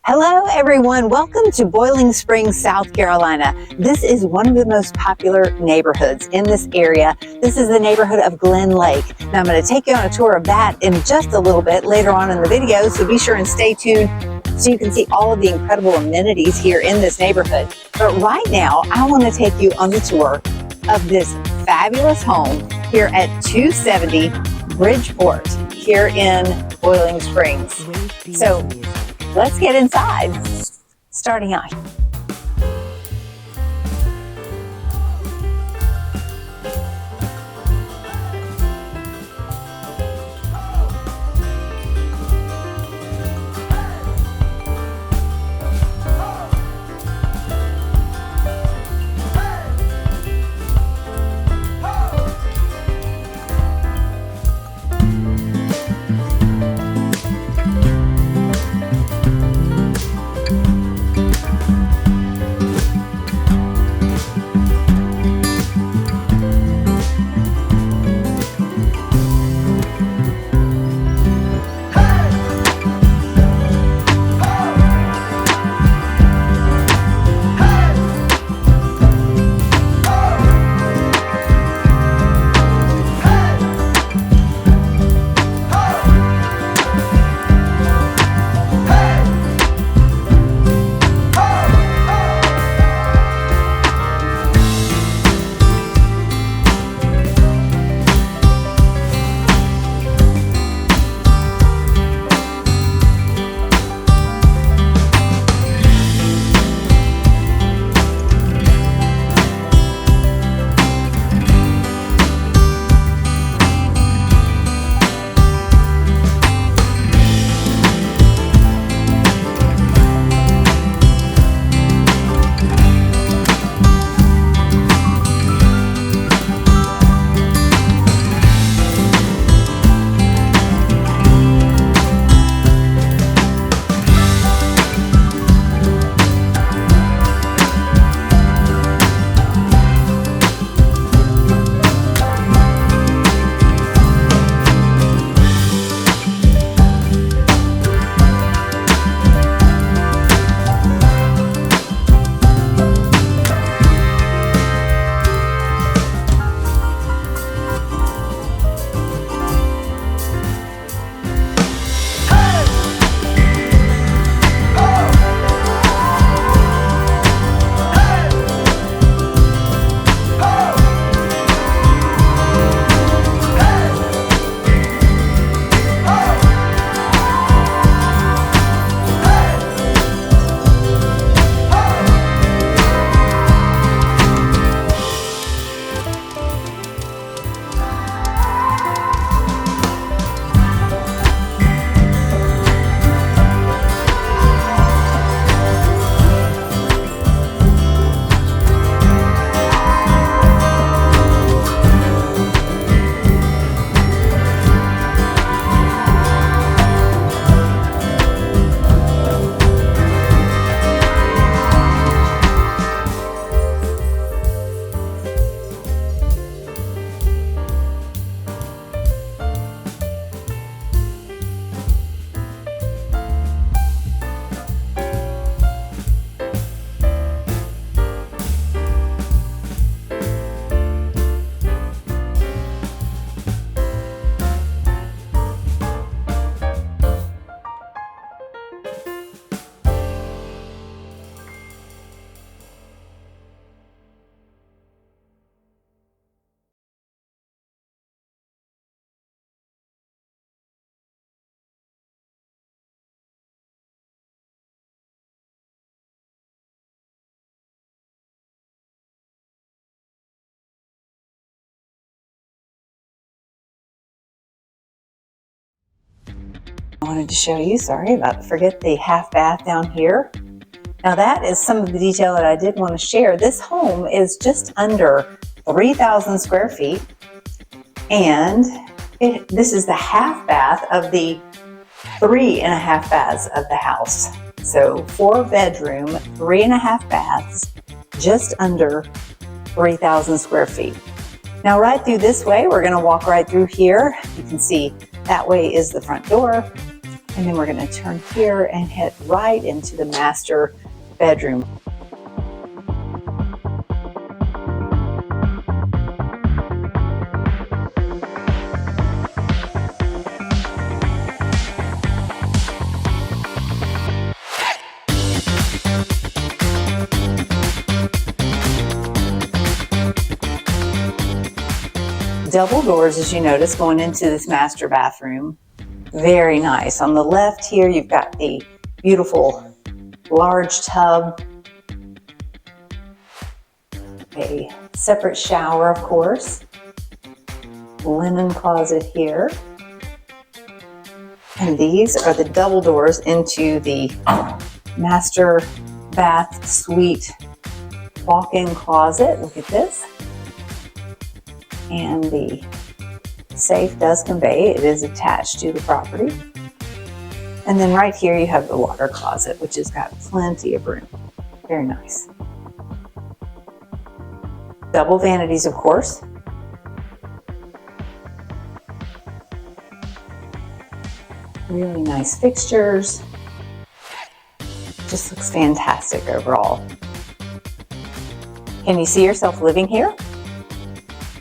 Hello everyone, welcome to Boiling Springs, South Carolina. This is one of the most popular neighborhoods in this area. This is the neighborhood of Glen Lake. Now I'm going to take you on a tour of that in just a little bit later on in the video, so be sure and stay tuned so you can see all of the incredible amenities here in this neighborhood. But right now, I want to take you on the tour of this fabulous home here at 270 Bridgeport here in Boiling Springs. So let's get inside, starting out. I wanted to show you, forget the half bath down here. Now that is some of the detail that I did want to share. This home is just under 3,000 square feet, and this is the half bath of the 3.5 baths of the house. So 4-bedroom, 3.5 baths, just under 3,000 square feet. Now right through this way, we're going to walk right through here. You can see that way is the front door. And then we're going to turn here and head right into the master bedroom. Double doors, as you notice, going into this master bathroom. Very nice. On the left here, you've got the beautiful large tub, a separate shower, of course, linen closet here. And these are the double doors into the master bath suite walk-in closet. Look at this. And the safe does convey, it is attached to the property. And then right here you have the water closet, which has got plenty of room. Very nice. Double vanities, of course. Really nice fixtures. Just looks fantastic overall. Can you see yourself living here?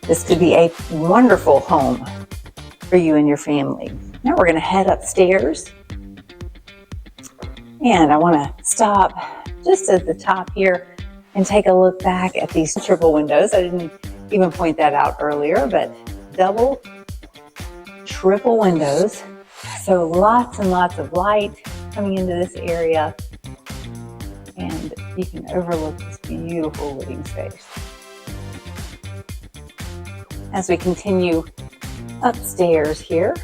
This could be a wonderful home for you and your family. Now we're going to head upstairs. And I want to stop just at the top here and take a look back at these triple windows. I didn't even point that out earlier, but double, triple windows. So lots and lots of light coming into this area. And you can overlook this beautiful living space. As we continue upstairs here,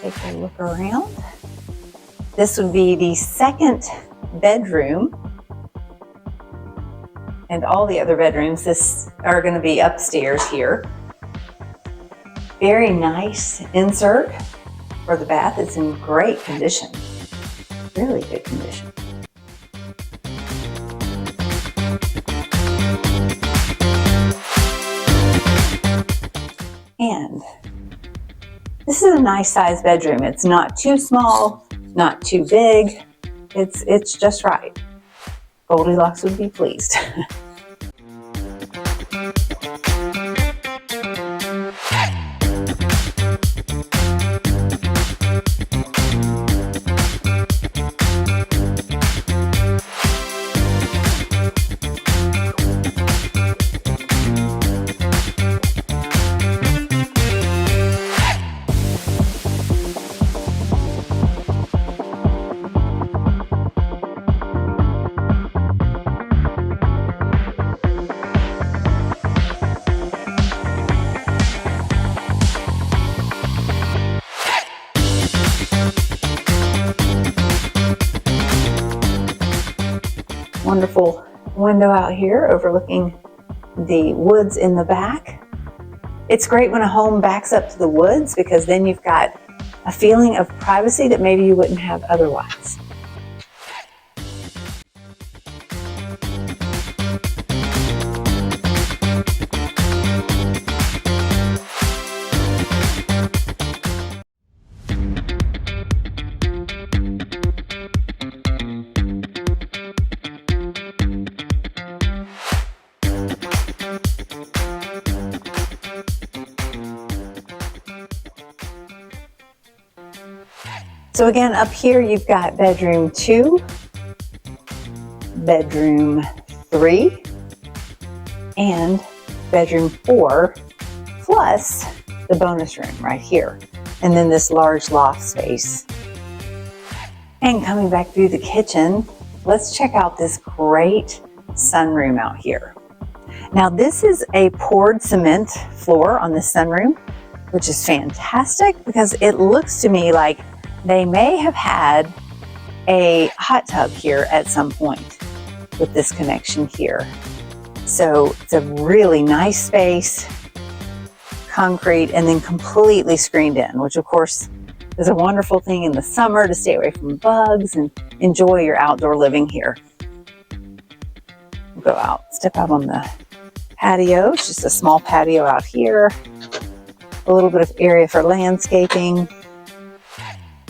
take a look around. This would be the second bedroom, and all the other bedrooms are going to be upstairs here. Very nice insert for the bath. It's in great condition, really good condition. And this is a nice sized bedroom. It's not too small, not too big. It's just right. Goldilocks would be pleased. Wonderful window out here overlooking the woods in the back. It's great when a home backs up to the woods because then you've got a feeling of privacy that maybe you wouldn't have otherwise. So again, up here you've got bedroom 2, bedroom 3, and bedroom 4, plus the bonus room right here. And then this large loft space. And coming back through the kitchen, let's check out this great sunroom out here. Now this is a poured cement floor on the sunroom, which is fantastic because it looks to me like they may have had a hot tub here at some point with this connection here. So it's a really nice space, concrete, and then completely screened in, which of course is a wonderful thing in the summer to stay away from bugs and enjoy your outdoor living here. Go out, step out on the patio. It's just a small patio out here. A little bit of area for landscaping.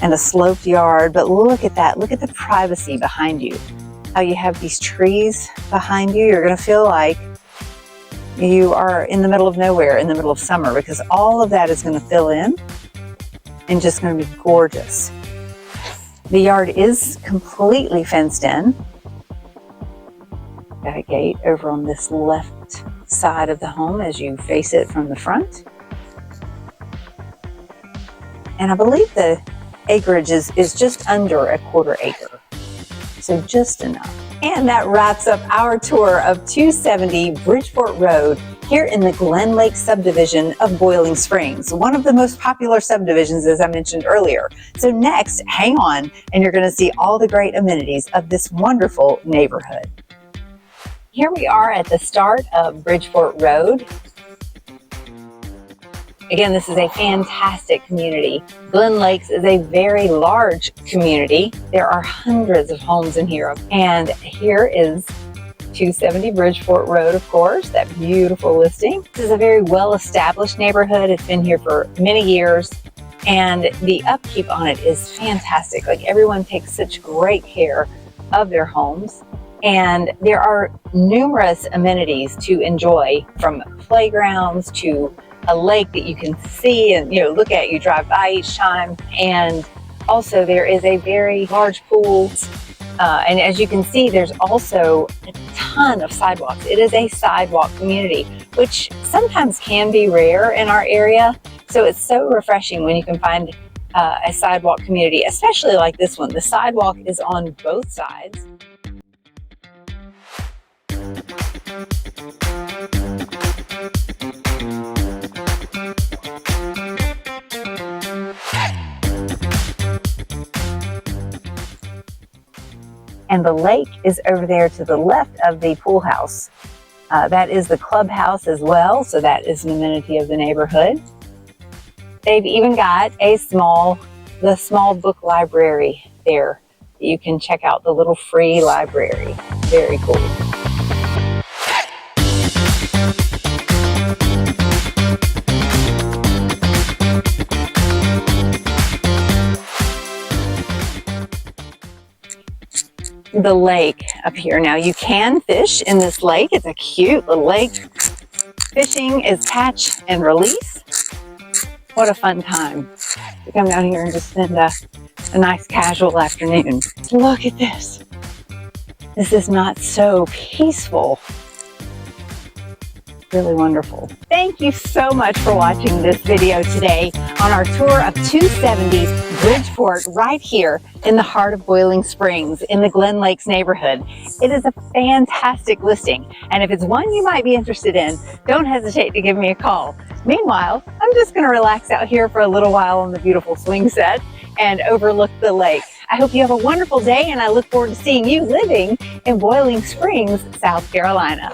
and a sloped yard. But look at that. Look at the privacy behind you. How you have these trees behind you. You're going to feel like you are in the middle of nowhere in the middle of summer, because all of that is going to fill in and just going to be gorgeous. The yard is completely fenced in. Got a gate over on this left side of the home as you face it from the front. And I believe the acreage is just under a 1/4 acre. So just enough. And that wraps up our tour of 270 Bridgeport Road here in the Glen Lake subdivision of Boiling Springs, one of the most popular subdivisions, as I mentioned earlier. So next, hang on, and you're going to see all the great amenities of this wonderful neighborhood. Here we are at the start of Bridgeport Road. Again, this is a fantastic community. Glen Lakes is a very large community. There are hundreds of homes in here. And here is 270 Bridgeport Road, of course, that beautiful listing. This is a very well-established neighborhood. It's been here for many years, and the upkeep on it is fantastic. Like, everyone takes such great care of their homes. And there are numerous amenities to enjoy, from playgrounds to a lake that you can see and look at, you drive by each time. And also there is a very large pool, and as you can see, there's also a ton of sidewalks. It is a sidewalk community, which sometimes can be rare in our area. So it's so refreshing when you can find a sidewalk community, especially like this one. The sidewalk is on both sides. And the lake is over there to the left of the pool house. That is the clubhouse as well, so that is an amenity of the neighborhood. They've even got the small book library there. You can check out the little free library. Very cool. The lake up here. Now, you can fish in this lake. It's a cute little lake. Fishing is catch and release. What a fun time to come down here and just spend a nice casual afternoon. Look at this. This is not so peaceful. Really wonderful. Thank you so much for watching this video today on our tour of 270 Bridgeport, right here in the heart of Boiling Springs in the Glen Lakes neighborhood. It is a fantastic listing, and if it's one you might be interested in, don't hesitate to give me a call. Meanwhile, I'm just going to relax out here for a little while on the beautiful swing set and overlook the lake. I hope you have a wonderful day, and I look forward to seeing you living in Boiling Springs, South Carolina.